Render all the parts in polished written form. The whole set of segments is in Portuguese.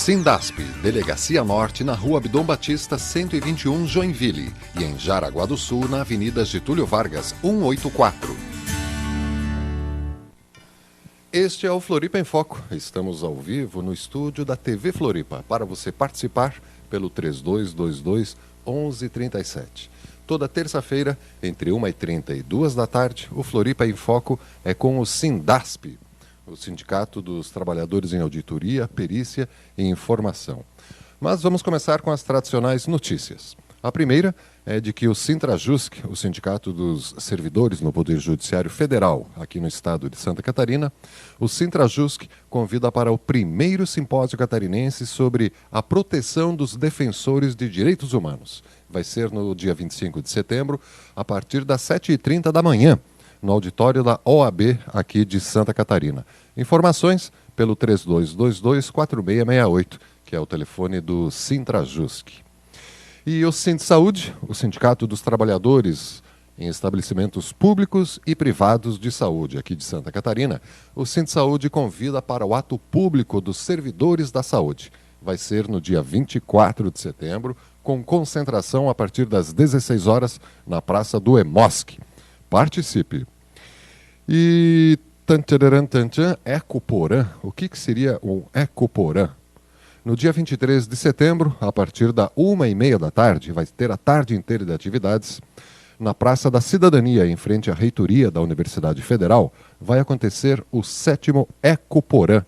Sindasp, Delegacia Norte, na Rua Abdom Batista, 121, Joinville. E em Jaraguá do Sul, na Avenida Getúlio Vargas, 184. Este é o Floripa em Foco. Estamos ao vivo no estúdio da TV Floripa. Para você participar pelo 3222-1137. Toda terça-feira, entre 1h30 e 2 da tarde, o Floripa em Foco é com o Sindasp, o Sindicato dos Trabalhadores em Auditoria, Perícia e Informação. Mas vamos começar com as tradicionais notícias. A primeira é de que o Sintrajusc, o Sindicato dos Servidores no Poder Judiciário Federal, aqui no estado de Santa Catarina, o Sintrajusc convida para o primeiro simpósio catarinense sobre a proteção dos defensores de direitos humanos. Vai ser no dia 25 de setembro, a partir das 7h30 da manhã, no auditório da OAB aqui de Santa Catarina. Informações pelo 3222-4668, que é o telefone do Sintrajusc. E o Sindsaúde, o Sindicato dos Trabalhadores em Estabelecimentos Públicos e Privados de Saúde, aqui de Santa Catarina, o Sindsaúde convida para o ato público dos servidores da saúde. Vai ser no dia 24 de setembro, com concentração a partir das 16 horas na Praça do EMOSC. Participe! E Ecoporã, o que seria o Ecoporã? No dia 23 de setembro, a partir da 1h30 da tarde, vai ter a tarde inteira de atividades, na Praça da Cidadania, em frente à reitoria da Universidade Federal, vai acontecer o 7º Ecoporã.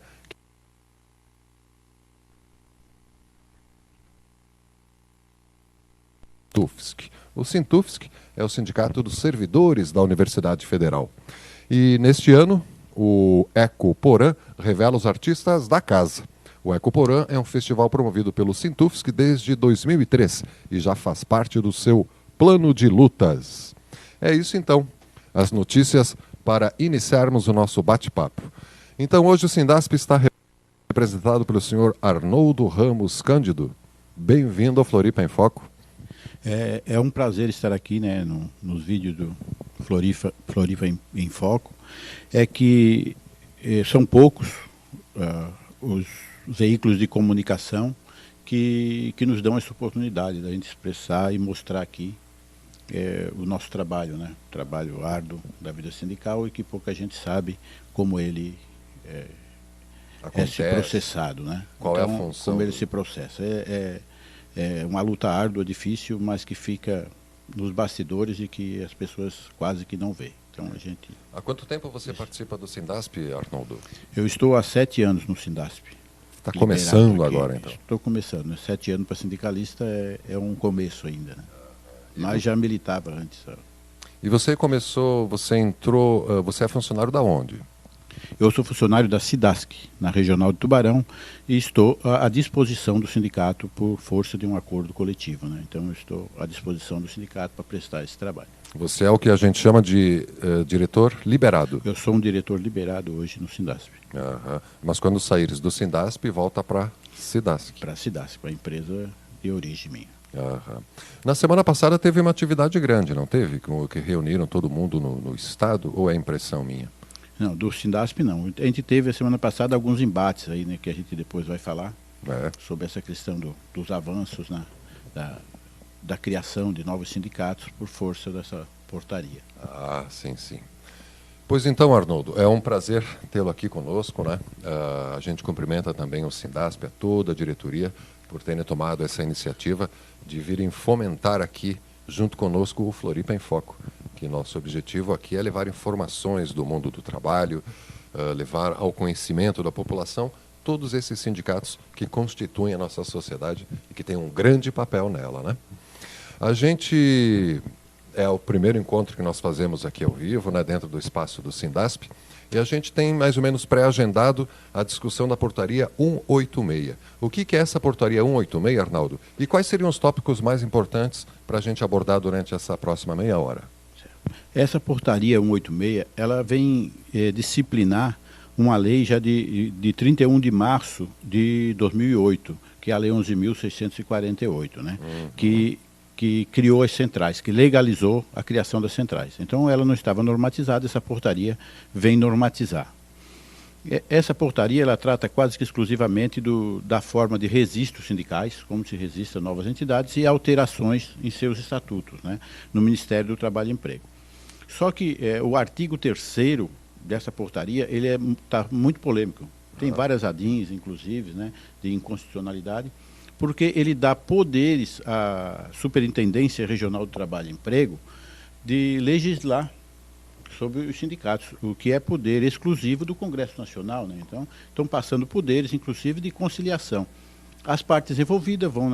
O Sintufsc é o Sindicato dos Servidores da Universidade Federal. E neste ano, o Ecoporã revela os artistas da casa. O Ecoporã é um festival promovido pelo Sintufsc desde 2003 e já faz parte do seu plano de lutas. É isso então, as notícias para iniciarmos o nosso bate-papo. Então hoje o Sindasp está representado pelo senhor Arnoldo Ramos Cândido. Bem-vindo ao Floripa em Foco. É um prazer estar aqui, né, nos vídeos do Floripa em Foco. É que são poucos os veículos de comunicação que nos dão essa oportunidade da gente expressar e mostrar aqui o nosso trabalho, né? Trabalho árduo da vida sindical e que pouca gente sabe como ele é se processado, né? Qual então, é a função? Como ele se processa. É uma luta árdua, difícil, mas que fica nos bastidores e que as pessoas quase que não vê. Então, a gente... Há quanto tempo você participa do Sindasp, Arnoldo? Eu estou há 7 anos no Sindasp. Está começando agora, então? Estou começando. Né? 7 anos para sindicalista é um começo ainda, né? Mas já militava antes. E você começou, você entrou, você é funcionário da onde? Eu sou funcionário da Cidasc, na Regional de Tubarão, e estou à disposição do sindicato por força de um acordo coletivo, né? Então eu estou à disposição do sindicato para prestar esse trabalho. Você é o que a gente chama de diretor liberado? Eu sou um diretor liberado hoje no Sindasp. Mas quando saíres do Sindasp, volta para Cidasc? Para a Cidasc, para a empresa de origem minha. Na semana passada teve uma atividade grande, não teve? Que reuniram todo mundo no estado, ou é impressão minha? Não, do Sindasp não. A gente teve a semana passada alguns embates aí, né, que a gente depois vai falar sobre essa questão dos avanços da criação de novos sindicatos por força dessa portaria. Sim. Pois então, Arnoldo, é um prazer tê-lo aqui conosco, né? A gente cumprimenta também o Sindasp, a toda a diretoria, por terem tomado essa iniciativa de virem fomentar aqui, junto conosco, o Floripa em Foco. Que nosso objetivo aqui é levar informações do mundo do trabalho, levar ao conhecimento da população todos esses sindicatos que constituem a nossa sociedade e que têm um grande papel nela, né? A gente é o primeiro encontro que nós fazemos aqui ao vivo, né, dentro do espaço do Sindasp, e a gente tem mais ou menos pré-agendado a discussão da portaria 186. O que é essa portaria 186, Arnaldo? E quais seriam os tópicos mais importantes para a gente abordar durante essa próxima meia hora? Essa portaria 186, ela vem disciplinar uma lei já de 31 de março de 2008, que é a Lei 11.648, né? Que criou as centrais, que legalizou a criação das centrais. Então ela não estava normatizada, essa portaria vem normatizar. Essa portaria ela trata quase que exclusivamente da forma de registros sindicais, como se registra novas entidades e alterações em seus estatutos, né, no Ministério do Trabalho e Emprego. Só que o artigo 3º dessa portaria ele está muito polêmico. Tem várias ADINs, inclusive, né, de inconstitucionalidade, porque ele dá poderes à Superintendência Regional do Trabalho e Emprego de legislar sobre os sindicatos, o que é poder exclusivo do Congresso Nacional, né? Então, estão passando poderes, inclusive, de conciliação. As partes envolvidas vão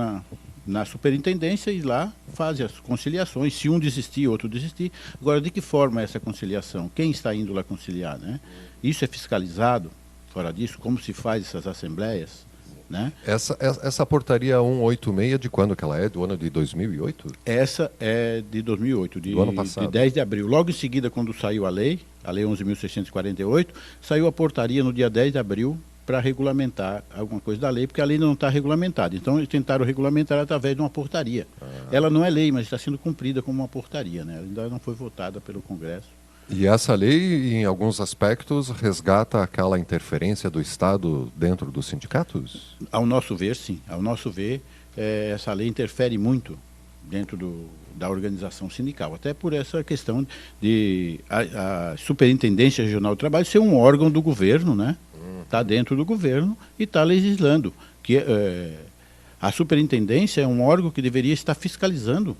na superintendência e lá fazem as conciliações, se um desistir, outro desistir. Agora, de que forma é essa conciliação? Quem está indo lá conciliar, né? Isso é fiscalizado, fora disso, como se faz essas assembleias, né? Essa portaria 186, de quando que ela é? Do ano de 2008? Essa é de 2008, do ano passado. de 10 de abril. Logo em seguida, quando saiu a lei 11.648, saiu a portaria no dia 10 de abril para regulamentar alguma coisa da lei, porque a lei não está regulamentada. Então, eles tentaram regulamentar através de uma portaria. Ela não é lei, mas está sendo cumprida como uma portaria, né? Ela ainda não foi votada pelo Congresso. E essa lei, em alguns aspectos, resgata aquela interferência do Estado dentro dos sindicatos? Ao nosso ver, sim. Ao nosso ver, essa lei interfere muito dentro da organização sindical, até por essa questão de a Superintendência Regional do Trabalho ser um órgão do governo, né? Está dentro do governo e está legislando. A Superintendência é um órgão que deveria estar fiscalizando,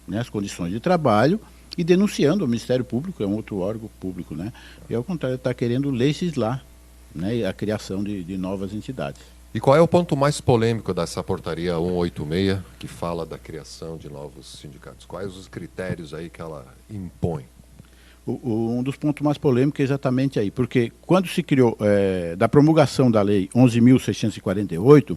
né, as condições de trabalho e denunciando o Ministério Público, é um outro órgão público, né? E ao contrário, está querendo legislar, né, a criação de novas entidades. E qual é o ponto mais polêmico dessa portaria 186, que fala da criação de novos sindicatos? Quais os critérios aí que ela impõe? Um dos pontos mais polêmicos é exatamente aí, porque quando se criou, da promulgação da Lei 11.648,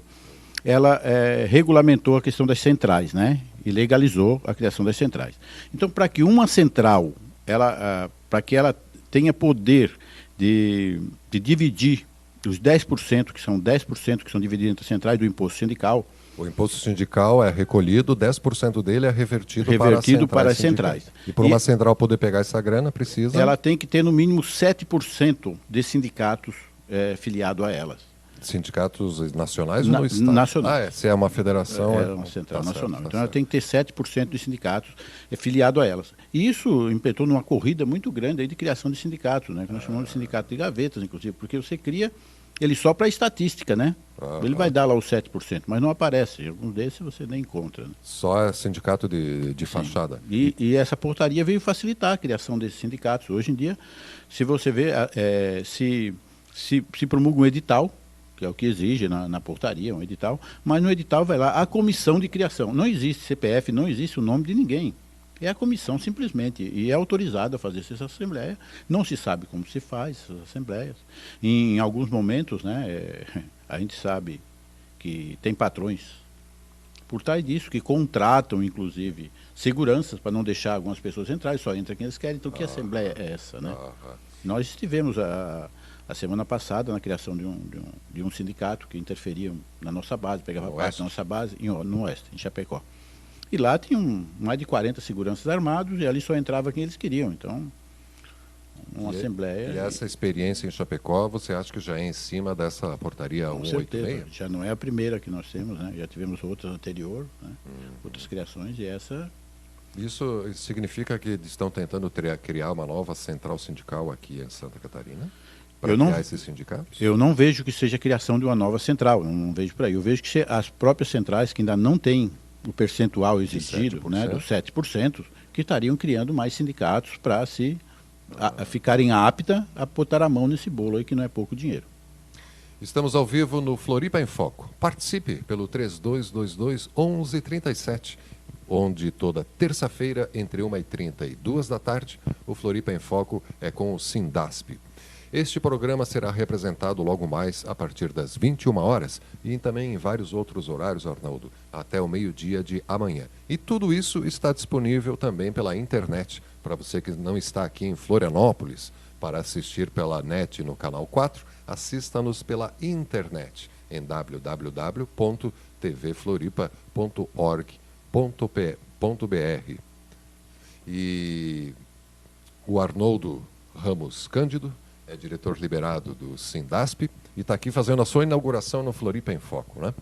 ela regulamentou a questão das centrais, né? E legalizou a criação das centrais. Então, para que uma central, para que ela tenha poder de dividir os 10%, que são 10% que são divididos entre as centrais do imposto sindical. O imposto sindical é recolhido, 10% dele é revertido para as centrais. E por uma central poder pegar essa grana, precisa... Ela tem que ter no mínimo 7% de sindicatos filiados a elas. Sindicatos nacionais ou no Estado? Nacionais. Se é uma federação... É uma central nacional. Então ela tem que ter 7% de sindicatos filiados a elas. E isso impetrou numa corrida muito grande aí de criação de sindicatos, né? Que nós chamamos de sindicato de gavetas, inclusive, porque você cria ele só para estatística, né? Ele vai dar lá os 7%, mas não aparece. Alguns desses você nem encontra. Né? Só é sindicato de fachada. E essa portaria veio facilitar a criação desses sindicatos. Hoje em dia, se você vê, se promulga um edital, que é o que exige na portaria, um edital, mas no edital vai lá a comissão de criação. Não existe CPF, não existe o nome de ninguém. É a comissão simplesmente, e é autorizada a fazer essa assembleia. Não se sabe como se faz essas assembleias. Em alguns momentos, né, a gente sabe que tem patrões por trás disso, que contratam, inclusive, seguranças para não deixar algumas pessoas entrar, e só entra quem eles querem. Então, que assembleia é essa? Né? Nós estivemos a semana passada na criação de um sindicato que interferia na nossa base, pegava parte da nossa base no Oeste, em Chapecó. E lá tinham mais de 40 seguranças armados e ali só entrava quem eles queriam. Então, uma assembleia... E essa experiência em Chapecó, você acha que já é em cima dessa portaria 186? Com certeza. Já não é a primeira que nós temos, né? Já tivemos outras anterior, né? Outras criações, e essa... Isso significa que estão tentando criar uma nova central sindical aqui em Santa Catarina? Para criar esses sindicatos? Eu não vejo que seja a criação de uma nova central, não vejo por aí. Eu vejo que as próprias centrais, que ainda não têm o percentual exigido, né, dos 7%, que estariam criando mais sindicatos para ficarem aptas a botar a mão nesse bolo aí, que não é pouco dinheiro. Estamos ao vivo no Floripa em Foco. Participe pelo 3222-1137, onde toda terça-feira, entre 1h30 e 2 da tarde, o Floripa em Foco é com o Sindasp. Este programa será representado logo mais a partir das 21 horas e também em vários outros horários, Arnaldo, até o meio-dia de amanhã. E tudo isso está disponível também pela internet, para você que não está aqui em Florianópolis, para assistir pela net no Canal 4, assista-nos pela internet em www.tvfloripa.org.br. E o Arnoldo Ramos Cândido é diretor liberado do Sindasp e está aqui fazendo a sua inauguração no Floripa em Foco, né?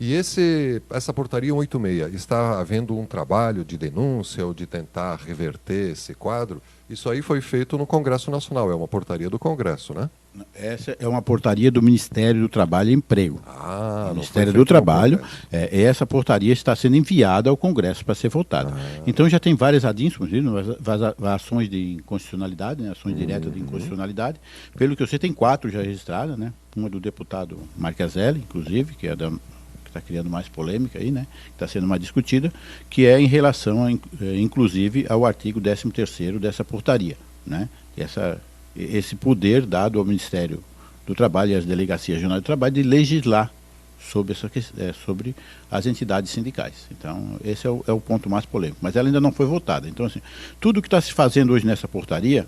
E essa portaria 186, está havendo um trabalho de denúncia ou de tentar reverter esse quadro? Isso aí foi feito no Congresso Nacional, é uma portaria do Congresso, né? Essa é uma portaria do Ministério do Trabalho e Emprego. Ah, Ministério do Trabalho, essa portaria está sendo enviada ao Congresso para ser votada. Então já tem várias ADINs, ações de inconstitucionalidade, né, ações diretas de inconstitucionalidade. Pelo que eu sei, tem 4 já registradas, né? Uma do deputado Marcheselli, inclusive, que está criando mais polêmica aí, né? Que está sendo mais discutida, que é em relação, inclusive, ao artigo 13º dessa portaria, né? Esse poder dado ao Ministério do Trabalho e às Delegacias Regionais do Trabalho de legislar sobre, sobre as entidades sindicais. Então, esse é o ponto mais polêmico. Mas ela ainda não foi votada. Então, assim, tudo que está se fazendo hoje nessa portaria,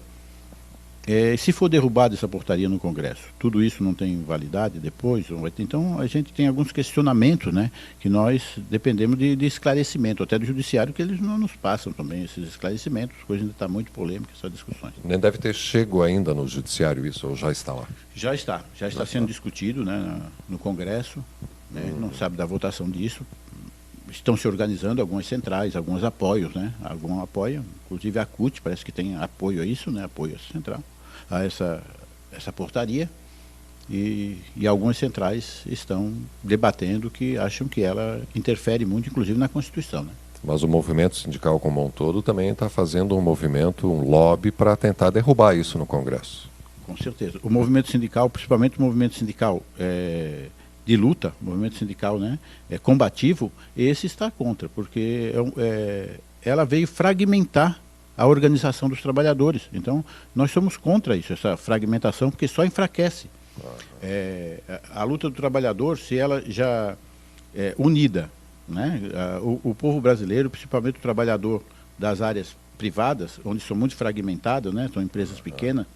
se for derrubada essa portaria no Congresso, tudo isso não tem validade depois? Então, a gente tem alguns questionamentos, né, que nós dependemos de esclarecimento, até do Judiciário, que eles não nos passam também esses esclarecimentos, coisa ainda está muito polêmica, essas discussões. Nem deve ter chego ainda no Judiciário isso, ou já está lá? Já está sendo discutido, né, no Congresso, né, não sabe da votação disso. Estão se organizando algumas centrais, alguns apoios, né? Algum apoio, inclusive a CUT parece que tem apoio a isso, né? Apoio central a essa portaria, e algumas centrais estão debatendo que acham que ela interfere muito, inclusive na Constituição, né? Mas o movimento sindical como um todo também está fazendo um movimento, um lobby para tentar derrubar isso no Congresso. Com certeza. O movimento sindical, principalmente o movimento sindical de luta, movimento sindical, né, combativo, esse está contra, porque ela veio fragmentar a organização dos trabalhadores. Então, nós somos contra isso, essa fragmentação, porque só enfraquece. A luta do trabalhador, se ela já é unida, né, o povo brasileiro, principalmente o trabalhador das áreas privadas, onde são muito fragmentadas, né, são empresas pequenas,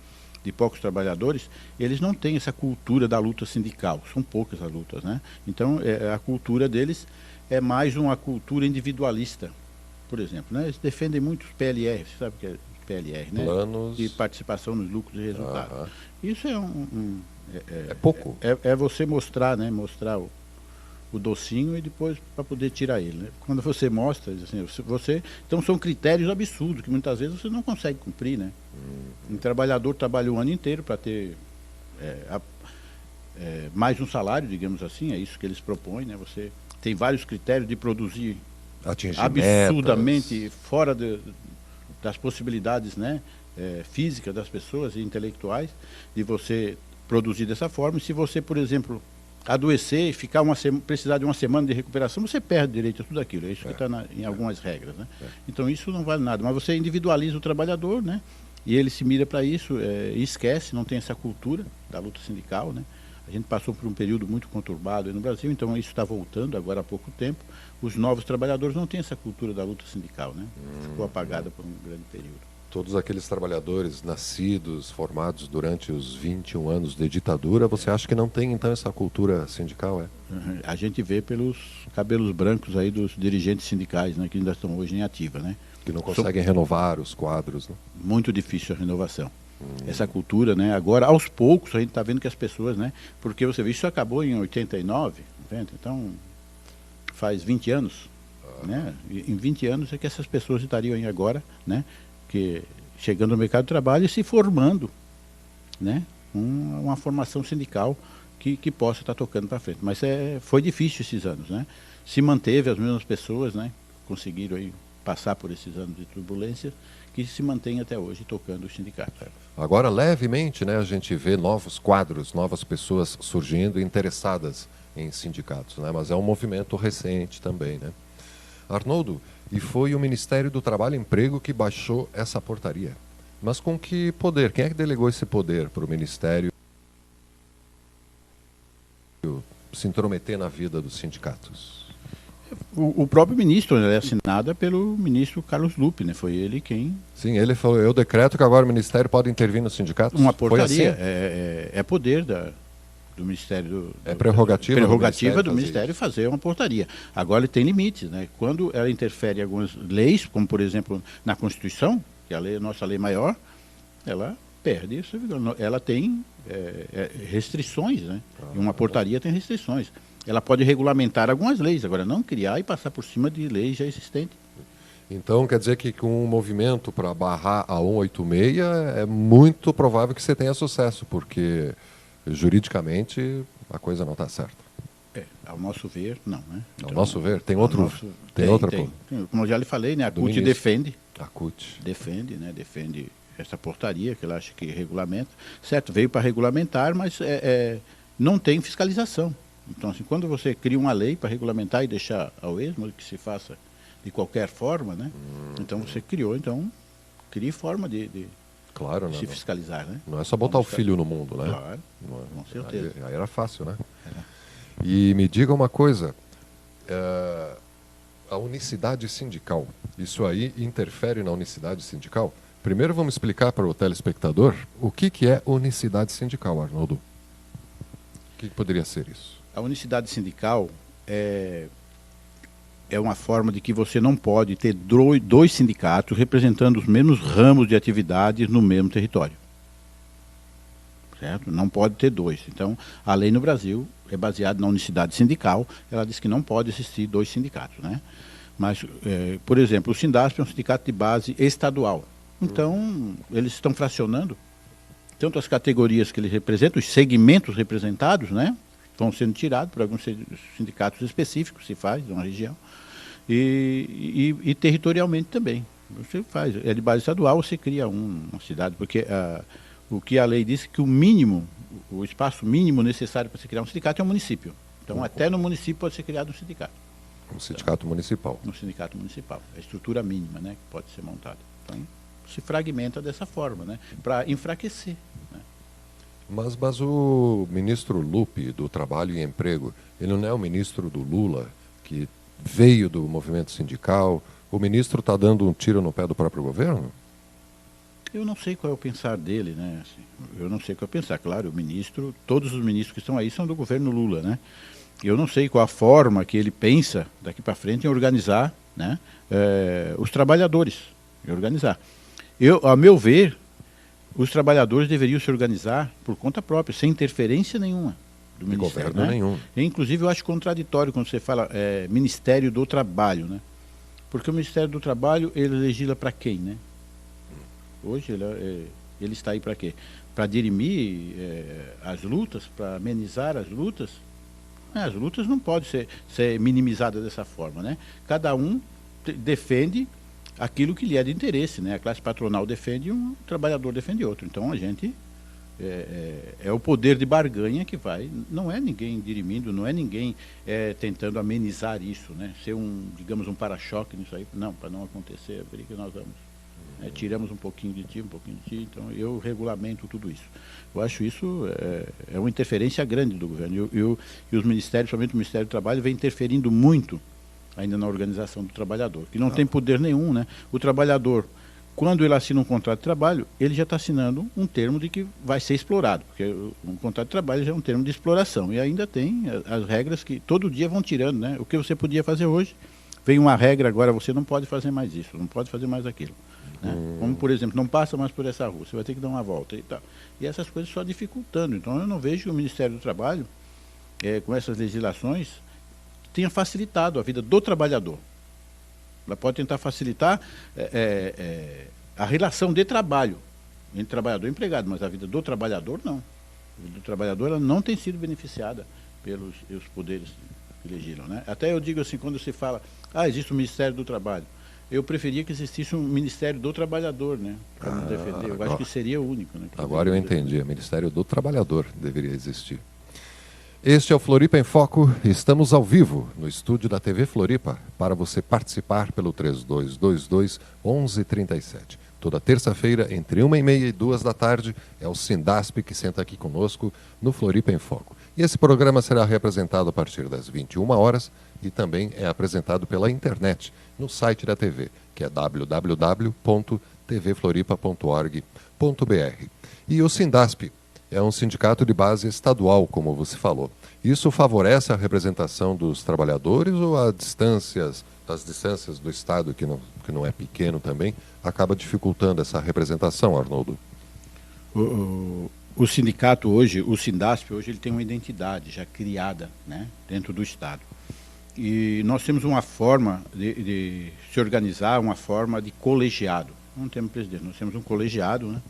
de poucos trabalhadores, eles não têm essa cultura da luta sindical, são poucas as lutas, né? Então, a cultura deles é mais uma cultura individualista, por exemplo, né? Eles defendem muito os PLR, você sabe o que é PLR, né? Planos de participação nos lucros e resultados. Isso é pouco. É você mostrar, né? Mostrar o docinho e depois para poder tirar ele, né? Quando você mostra, assim, então são critérios absurdos que muitas vezes você não consegue cumprir, né? Um trabalhador trabalha o ano inteiro para ter mais um salário, digamos assim, é isso que eles propõem, né? Você tem vários critérios de produzir absurdamente metas fora das possibilidades, né, físicas das pessoas e intelectuais, de você produzir dessa forma. E se você, por exemplo, adoecer e precisar de uma semana de recuperação, você perde direito a tudo aquilo. É isso que está em algumas regras, né? Então isso não vale nada. Mas você individualiza o trabalhador, né? E ele se mira para isso e esquece, não tem essa cultura da luta sindical, né? A gente passou por um período muito conturbado aí no Brasil, então isso está voltando agora há pouco tempo. Os novos trabalhadores não têm essa cultura da luta sindical, né? Ficou apagada por um grande período. Todos aqueles trabalhadores nascidos, formados durante os 21 anos de ditadura, você acha que não tem, então, essa cultura sindical, A gente vê pelos cabelos brancos aí dos dirigentes sindicais, né, que ainda estão hoje em ativa, né? Que não conseguem renovar os quadros, né? Muito difícil a renovação. Essa cultura, né? Agora, aos poucos, a gente está vendo que as pessoas, né? Porque você vê, isso acabou em 89, 90, então faz 20 anos, né? E em 20 anos é que essas pessoas estariam aí agora, né? Que chegando no mercado de trabalho e se formando, né? Uma formação sindical que possa estar tocando para frente. Mas foi difícil esses anos, né? Se manteve as mesmas pessoas, né? Conseguiram aí passar por esses anos de turbulência, que se mantém até hoje tocando os sindicatos. Agora, levemente, né, a gente vê novos quadros, novas pessoas surgindo interessadas em sindicatos, né? Mas é um movimento recente também, né? Arnoldo, e foi o Ministério do Trabalho e Emprego que baixou essa portaria. Mas com que poder? Quem é que delegou esse poder para o Ministério se intrometer na vida dos sindicatos? O próprio ministro, ela é assinada pelo ministro Carlos Lupe, né? Foi ele quem... Sim, ele falou, eu decreto que agora o Ministério pode intervir nos sindicatos? Uma portaria, foi assim? É poder do Ministério... É prerrogativa do Ministério fazer uma portaria. Agora ele tem limites, né? Quando ela interfere em algumas leis, como por exemplo na Constituição, que é a nossa lei maior, ela Perde. Ela tem restrições, né? E uma portaria tem restrições. Ela pode regulamentar algumas leis, agora não criar e passar por cima de leis já existentes. Então, quer dizer que com um movimento para barrar a 186 é muito provável que você tenha sucesso, porque juridicamente a coisa não está certa. Ao nosso ver, não, né? Então, ao nosso ver, tem outra. Como eu já lhe falei, né? A CUT defende. A CUT defende, né? Defende essa portaria que ela acha que regulamenta. Certo, veio para regulamentar, mas não tem fiscalização. Então, assim, quando você cria uma lei para regulamentar e deixar ao esmo que se faça de qualquer forma, né? Então você crie forma de claro, se fiscalizar, né? Não é só botar o filho no mundo, né? Claro, com certeza. Aí era fácil, né? E me diga uma coisa, a unicidade sindical, isso aí interfere na unicidade sindical? Primeiro vamos explicar para o telespectador o que é unicidade sindical, Arnoldo. O que poderia ser isso? A unicidade sindical é uma forma de que você não pode ter dois sindicatos representando os mesmos ramos de atividades no mesmo território. Certo? Não pode ter dois. Então, a lei no Brasil é baseada na unicidade sindical, ela diz que não pode existir dois sindicatos, né? Mas, por exemplo, o Sindasp é um sindicato de base estadual. Então, eles estão fracionando tanto as categorias que eles representam, os segmentos representados, né? Vão sendo tirados por alguns sindicatos específicos, se faz, de uma região, e territorialmente também. Você faz, é de base estadual, você cria uma cidade, porque o que a lei diz é que o espaço mínimo necessário para se criar um sindicato é um município. Então, até no município pode ser criado um sindicato. Um sindicato municipal. Um sindicato municipal. É a estrutura mínima, né, que pode ser montada. Então, se fragmenta dessa forma, né, para enfraquecer. Né? Mas o ministro Lupe, do Trabalho e Emprego, ele não é o ministro do Lula, que veio do movimento sindical? O ministro está dando um tiro no pé do próprio governo? Eu não sei qual é o pensar dele, né? Assim, eu não sei qual é o pensar. Claro, todos os ministros que estão aí são do governo Lula, né? Eu não sei qual a forma que ele pensa daqui para frente em organizar, né, os trabalhadores, em organizar. A meu ver, os trabalhadores deveriam se organizar por conta própria, sem interferência nenhuma do Ministério. Governo nenhum. Inclusive, eu acho contraditório quando você fala Ministério do Trabalho, né? Porque o Ministério do Trabalho, ele legisla para quem, né? Hoje ele está aí para quê? Para dirimir as lutas, para amenizar as lutas? As lutas não podem ser minimizadas dessa forma, né? Cada um defende aquilo que lhe é de interesse, né? A classe patronal defende um, o trabalhador defende outro. Então a gente é o poder de barganha que vai, não é ninguém dirimindo, não é ninguém tentando amenizar isso, né? Ser digamos, um para-choque nisso aí. Não, para não acontecer a briga nós vamos. Tiramos um pouquinho de ti, então eu regulamento tudo isso. Eu acho isso uma interferência grande do governo. E os ministérios, principalmente o Ministério do Trabalho, vem interferindo muito ainda na organização do trabalhador, que não tem poder nenhum, né? O trabalhador, quando ele assina um contrato de trabalho, ele já está assinando um termo de que vai ser explorado, porque um contrato de trabalho já é um termo de exploração, e ainda tem as regras que todo dia vão tirando, né? O que você podia fazer hoje, vem uma regra agora, você não pode fazer mais isso, não pode fazer mais aquilo. Né? Como, por exemplo, não passa mais por essa rua, você vai ter que dar uma volta e tal. E essas coisas só dificultando. Então, eu não vejo que o Ministério do Trabalho, com essas legislações, tenha facilitado a vida do trabalhador. Ela pode tentar facilitar a relação de trabalho entre trabalhador e empregado, mas a vida do trabalhador, não. A vida do trabalhador ela não tem sido beneficiada pelos os poderes que legislam. Né? Até eu digo assim, quando se fala, existe o Ministério do Trabalho, eu preferia que existisse um Ministério do Trabalhador, né? Para nos defender. Eu acho que seria o único. Né, agora eu entendi. O Ministério do Trabalhador deveria existir. Este é o Floripa em Foco. Estamos ao vivo no estúdio da TV Floripa para você participar pelo 3222-1137. Toda terça-feira, entre 1h30 e 2 da tarde, é o Sindasp que senta aqui conosco no Floripa em Foco. E esse programa será representado a partir das 21 horas e também é apresentado pela internet, no site da TV, que é www.tvfloripa.org.br. E o Sindasp é um sindicato de base estadual, como você falou. Isso favorece a representação dos trabalhadores ou as distâncias do Estado, que não é pequeno também, acaba dificultando essa representação, Arnoldo? o sindicato hoje, o Sindasp hoje, ele tem uma identidade já criada, né, dentro do Estado. E nós temos uma forma de se organizar, uma forma de colegiado. Não temos presidente, nós temos um colegiado, né,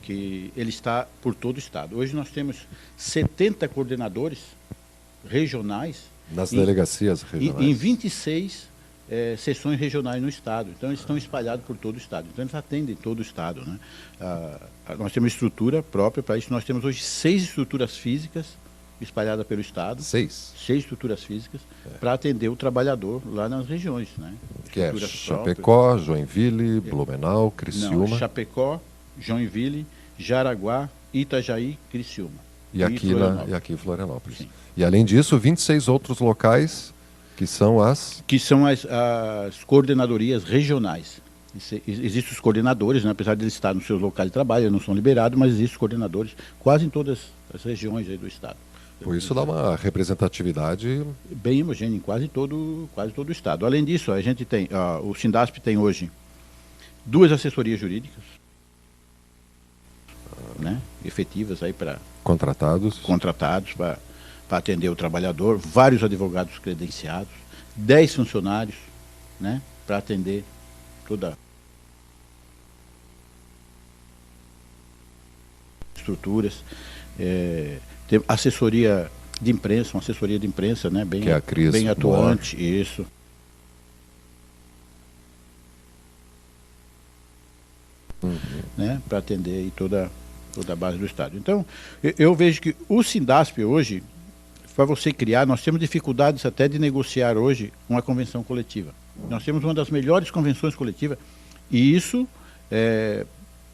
que ele está por todo o Estado. Hoje nós temos 70 coordenadores regionais. Nas delegacias regionais. Em 26 seções regionais no Estado. Então, eles estão espalhados por todo o Estado. Então, eles atendem todo o Estado, né? Nós temos estrutura própria para isso. Nós temos hoje 6 estruturas físicas espalhadas pelo Estado. 6 estruturas físicas para atender o trabalhador lá nas regiões, né? Que é Chapecó, Joinville, Blumenau, Criciúma. Não, Chapecó, Joinville, Jaraguá, Itajaí, Criciúma. E aqui em Florianópolis. Sim. E além disso, 26 outros locais que são as coordenadorias regionais. Existem os coordenadores, né? Apesar de eles estarem nos seus locais de trabalho, eles não são liberados, mas existem os coordenadores quase em todas as regiões aí do Estado. Por isso dá uma representatividade bem homogênea em quase todo o Estado. Além disso, a gente tem, o Sindasp tem hoje 2 assessorias jurídicas, né, efetivas aí para contratados para atender o trabalhador, vários advogados credenciados, 10 funcionários, né, para atender toda a estruturas. Tem assessoria de imprensa, uma assessoria de imprensa, né, bem, bem atuante, isso. Né, para atender aí toda a base do Estado. Então, eu vejo que o Sindasp hoje, para você criar, nós temos dificuldades até de negociar hoje uma convenção coletiva. Nós temos uma das melhores convenções coletivas, e isso é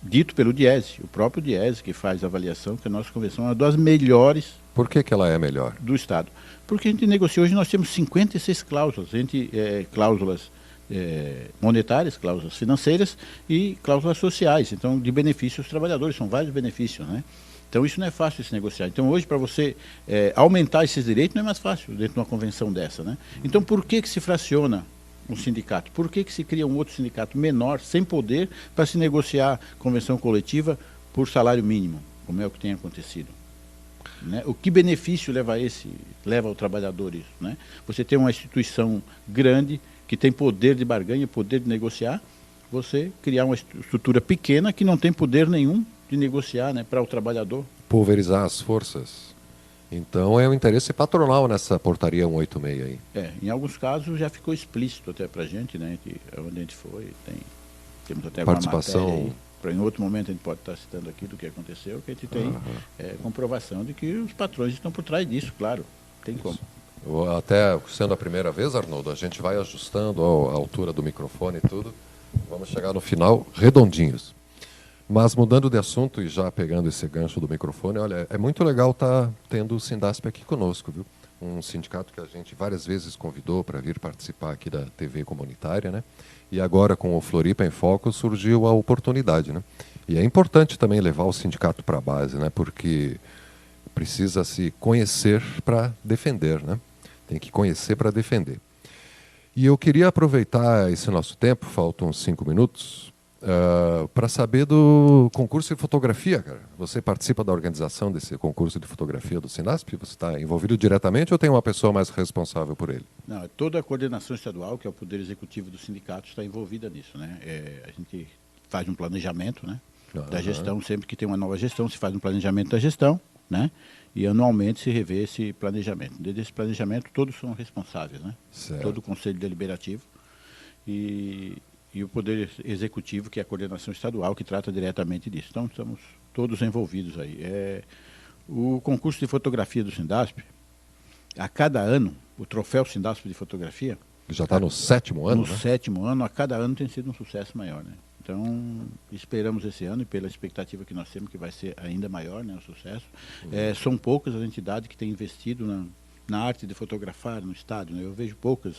dito pelo Diese, o próprio Diese que faz a avaliação, que a nossa convenção é uma das melhores. Por que ela é melhor? Do Estado. Porque a gente negocia, hoje nós temos 56 cláusulas, entre cláusulas monetárias, cláusulas financeiras e cláusulas sociais, então de benefícios aos trabalhadores, são vários benefícios, né? Então isso não é fácil de se negociar. Então hoje, para você aumentar esses direitos, não é mais fácil dentro de uma convenção dessa, né? Então por que se fraciona um sindicato? Por que se cria um outro sindicato menor, sem poder, para se negociar convenção coletiva por salário mínimo, como é o que tem acontecido? Né? O que benefício leva ao trabalhador isso, né? Você tem uma instituição grande, que tem poder de barganha, poder de negociar, você criar uma estrutura pequena que não tem poder nenhum de negociar, né, para o trabalhador. Pulverizar as forças. Então é um interesse patronal nessa portaria 186 aí. Em alguns casos já ficou explícito até para a gente, né, que onde a gente foi, temos até participação. Alguma matéria aí, em outro momento a gente pode estar citando aqui do que aconteceu, que a gente tem comprovação de que os patrões estão por trás disso, claro, tem como. Até sendo a primeira vez, Arnoldo, a gente vai ajustando a altura do microfone e tudo. Vamos chegar no final redondinhos. Mas mudando de assunto e já pegando esse gancho do microfone, olha, é muito legal estar tendo o Sindasp aqui conosco, viu? Um sindicato que a gente várias vezes convidou para vir participar aqui da TV comunitária, né? E agora com o Floripa em Foco surgiu a oportunidade, né? E é importante também levar o sindicato para a base, né? Porque precisa se conhecer para defender, né? Tem que conhecer para defender. E eu queria aproveitar esse nosso tempo, faltam 5 minutos, para saber do concurso de fotografia, cara. Você participa da organização desse concurso de fotografia do Sindasp? Você está envolvido diretamente ou tem uma pessoa mais responsável por ele? Não, toda a coordenação estadual, que é o poder executivo do sindicato, está envolvida nisso, né? A gente faz um planejamento, né, da gestão, sempre que tem uma nova gestão, se faz um planejamento da gestão, né? E anualmente se revê esse planejamento. Desde esse planejamento, todos são responsáveis, né? Certo. Todo o Conselho Deliberativo e o Poder Executivo, que é a coordenação estadual, que trata diretamente disso. Então, estamos todos envolvidos aí. O concurso de fotografia do Sindasp, a cada ano, o troféu Sindasp de fotografia... Já está no 7º ano, No 7º ano, a cada ano tem sido um sucesso maior, né? Então, esperamos esse ano, e pela expectativa que nós temos, que vai ser ainda maior, né, o sucesso. São poucas as entidades que têm investido na arte de fotografar no Estado, né? Eu vejo poucas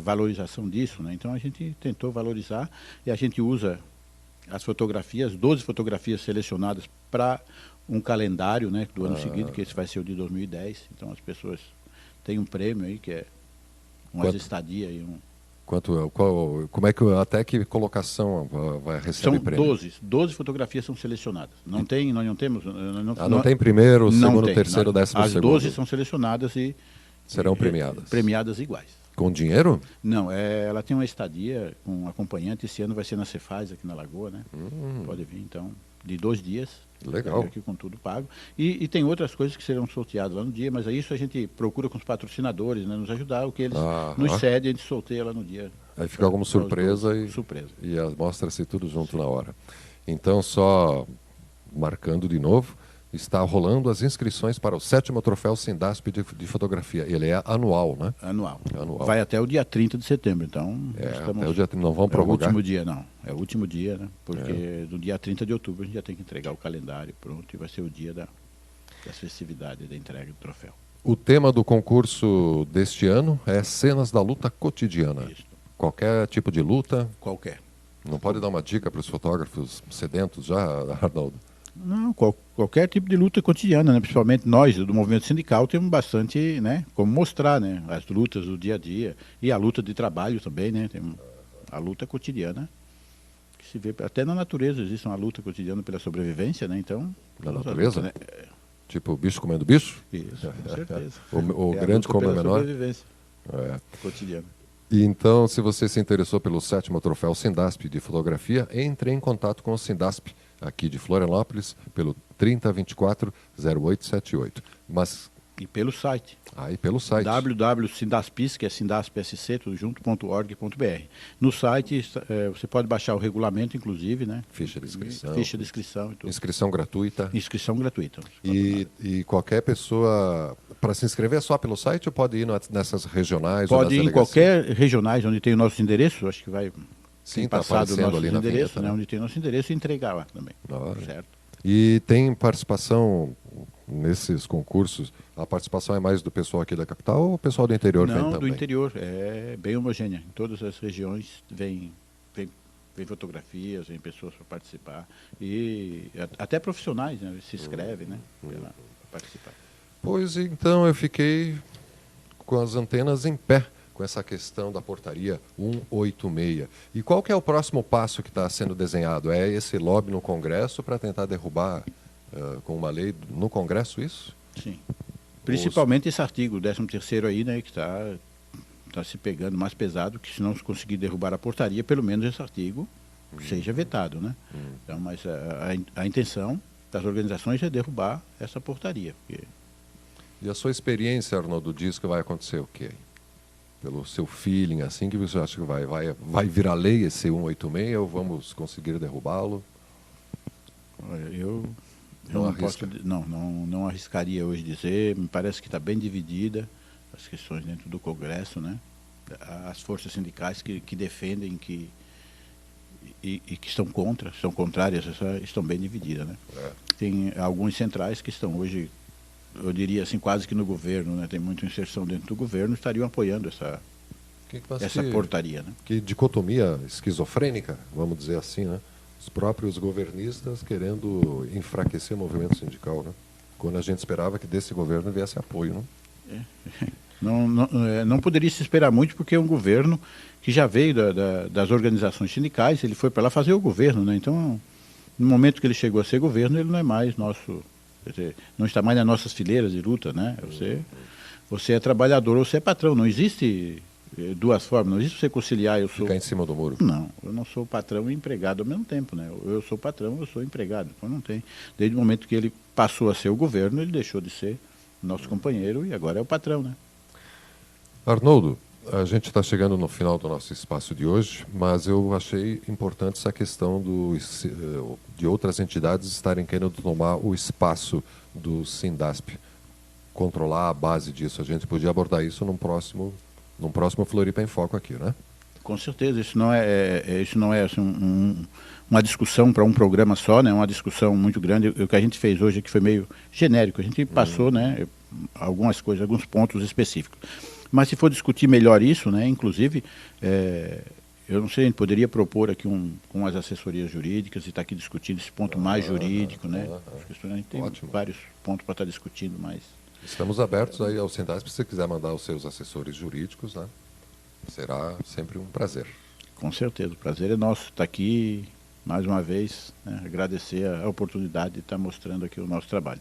valorização disso, né? Então, a gente tentou valorizar e a gente usa as fotografias, 12 fotografias selecionadas para um calendário, né, do ano seguinte, que esse vai ser o de 2010. Então, as pessoas têm um prêmio aí, que é umas estadias e Como é que, até que colocação vai receber São prêmio? 12 fotografias são selecionadas. Não tem, nós não temos... Não tem primeiro, não segundo, tem. terceiro, décimo As segundo. 12 são selecionadas e... Serão premiadas. Premiadas iguais. Com dinheiro? Não, ela tem uma estadia com um acompanhante. Esse ano vai ser na Cefaz, aqui na Lagoa, né? Pode vir, então, de 2 dias. Legal. Aqui com tudo pago. E tem outras coisas que serão sorteadas lá no dia, mas isso a gente procura com os patrocinadores, né, nos ajudar, o que eles nos cedem, a gente sorteia lá no dia. Aí fica como surpresa e mostra-se tudo junto na hora. Então, só marcando de novo, está rolando as inscrições para o 7º Troféu Sindasp de Fotografia. Ele é anual, né? Anual. Vai até o dia 30 de setembro, então... Até o dia 30, não vão prorrogar? É o último dia, não. É o último dia, né? Porque no dia 30 de outubro a gente já tem que entregar o calendário pronto e vai ser o dia das festividades, da entrega do troféu. O tema do concurso deste ano é Cenas da Luta Cotidiana. Isso. Qualquer tipo de luta? Qualquer. Não pode dar uma dica para os fotógrafos sedentos já, Arnoldo? Não, qualquer tipo de luta cotidiana, né? Principalmente nós do movimento sindical temos bastante, né, como mostrar, né, as lutas do dia a dia e a luta de trabalho também, né? Tem a luta cotidiana que se vê até na natureza, existe uma luta cotidiana pela sobrevivência, né? Então, na natureza, luta, né? Tipo bicho comendo bicho? Isso, com certeza. o grande come o menor. Sobrevivência cotidiana. E então, se você se interessou pelo 7º Troféu Sindasp de Fotografia, entre em contato com o Sindasp, aqui de Florianópolis, pelo 3024-0878. E pelo site. E pelo site. www.sindaspis, que é sindaspsc, tudo junto.org.br. No site você pode baixar o regulamento, inclusive, né? Ficha de inscrição. Ficha de inscrição e tudo. Inscrição gratuita. Inscrição gratuita. E qualquer pessoa, para se inscrever é só pelo site ou pode ir nessas regionais? Pode ir em qualquer regionais onde tem o nosso endereço, acho que vai... Sim, está aparecendo ali na endereço, vinheta, né? Onde tem nosso endereço e entregar lá também. Certo. E tem participação nesses concursos? A participação é mais do pessoal aqui da capital ou o pessoal do interior vem também? Não, do interior. É bem homogênea. Em todas as regiões vem fotografias, vem pessoas para participar. E até profissionais, né? Se inscrevem, né? Para participar. Pois então eu fiquei com as antenas em pé com essa questão da portaria 186. E qual que é o próximo passo que está sendo desenhado? É esse lobby no Congresso para tentar derrubar com uma lei no Congresso isso? Sim. Principalmente esse artigo 13º aí, né, que está se pegando mais pesado, que se não conseguir derrubar a portaria, pelo menos esse artigo seja vetado, né? Então, mas a intenção das organizações é derrubar essa portaria. Porque... E a sua experiência, Arnoldo, diz que vai acontecer o quê? Pelo seu feeling, assim, que você acha que vai virar lei esse 186 ou vamos conseguir derrubá-lo? Eu não arriscaria hoje dizer. Me parece que está bem dividida as questões dentro do Congresso, né? As forças sindicais que defendem e que estão contrárias, estão bem divididas, né? Tem alguns centrais que estão hoje, eu diria assim, quase que no governo, né? Tem muita inserção dentro do governo, estariam apoiando essa portaria, né? Que dicotomia esquizofrênica, vamos dizer assim, né? Os próprios governistas querendo enfraquecer o movimento sindical, né? Quando a gente esperava que desse governo viesse apoio, né? Não poderia se esperar muito, porque é um governo que já veio das organizações sindicais, ele foi para lá fazer o governo, né? Então, no momento que ele chegou a ser governo, ele não é mais nosso, quer dizer, não está mais nas nossas fileiras de luta, né? Você é trabalhador ou você é patrão, não existe duas formas, não existe você conciliar, Ficar em cima do muro. Não, eu não sou patrão e empregado ao mesmo tempo, né? Eu sou patrão, eu sou empregado, então não tem. Desde o momento que ele passou a ser o governo, ele deixou de ser nosso companheiro e agora é o patrão, né? Arnoldo, a gente está chegando no final do nosso espaço de hoje, mas eu achei importante essa questão de outras entidades estarem querendo tomar o espaço do Sindasp, controlar a base disso. A gente podia abordar isso num próximo Floripa em Foco aqui, né? Com certeza, isso não é assim, uma discussão para um programa só, né? Uma discussão muito grande. O que a gente fez hoje aqui foi meio genérico, a gente passou, né, algumas coisas, alguns pontos específicos. Mas se for discutir melhor isso, né, inclusive, eu não sei, a gente poderia propor aqui com as assessorias jurídicas e estar aqui discutindo esse ponto mais jurídico, né? A gente tem vários pontos para estar discutindo mais. Estamos abertos aí ao Sindasp, se você quiser mandar os seus assessores jurídicos, né? Será sempre um prazer. Com certeza, o prazer é nosso estar aqui mais uma vez, né, agradecer a oportunidade de estar mostrando aqui o nosso trabalho.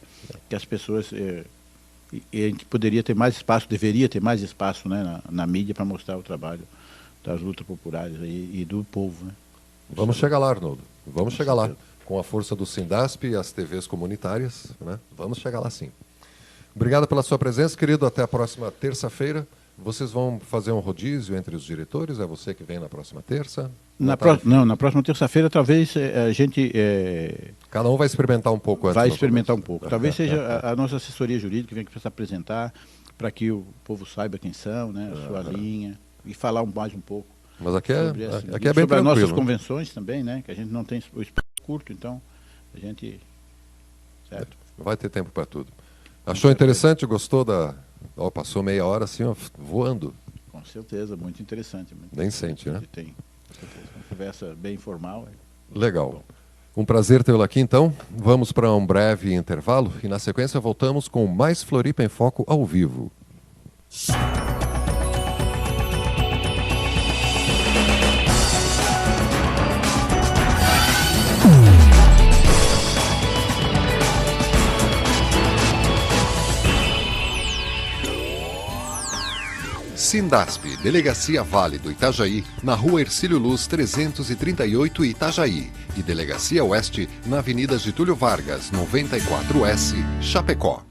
Que as pessoas, a gente poderia ter mais espaço, deveria ter mais espaço, né, na mídia para mostrar o trabalho das lutas populares e do povo. Né? Vamos chegar lá, Arnoldo. Vamos chegar lá. Com a força do Sindasp e as TVs comunitárias, né? Vamos chegar lá sim. Obrigado pela sua presença, querido. Até a próxima terça-feira. Vocês vão fazer um rodízio entre os diretores? É você que vem na próxima terça? Na próxima terça-feira talvez a gente... Cada um vai experimentar um pouco. Vai experimentar um pouco. Talvez seja a nossa assessoria jurídica que vem aqui para se apresentar, para que o povo saiba quem são, né, a sua linha, e falar mais um pouco. Mas aqui é bem sobre tranquilo. As nossas convenções também, né, que a gente não tem o espaço curto, então a gente... Certo? Vai ter tempo para tudo. Achou interessante? Gostou da... Oh, passou meia hora assim, ó, voando. Com certeza, muito interessante. Nem sente, né? Tem. Uma conversa bem informal. Legal. Um prazer tê-lo aqui, então. Vamos para um breve intervalo e, na sequência, voltamos com mais Floripa em Foco ao vivo. Sindasp, Delegacia Vale do Itajaí, na Rua Hercílio Luz 338 Itajaí, e Delegacia Oeste, na Avenida Getúlio Vargas, 94S, Chapecó.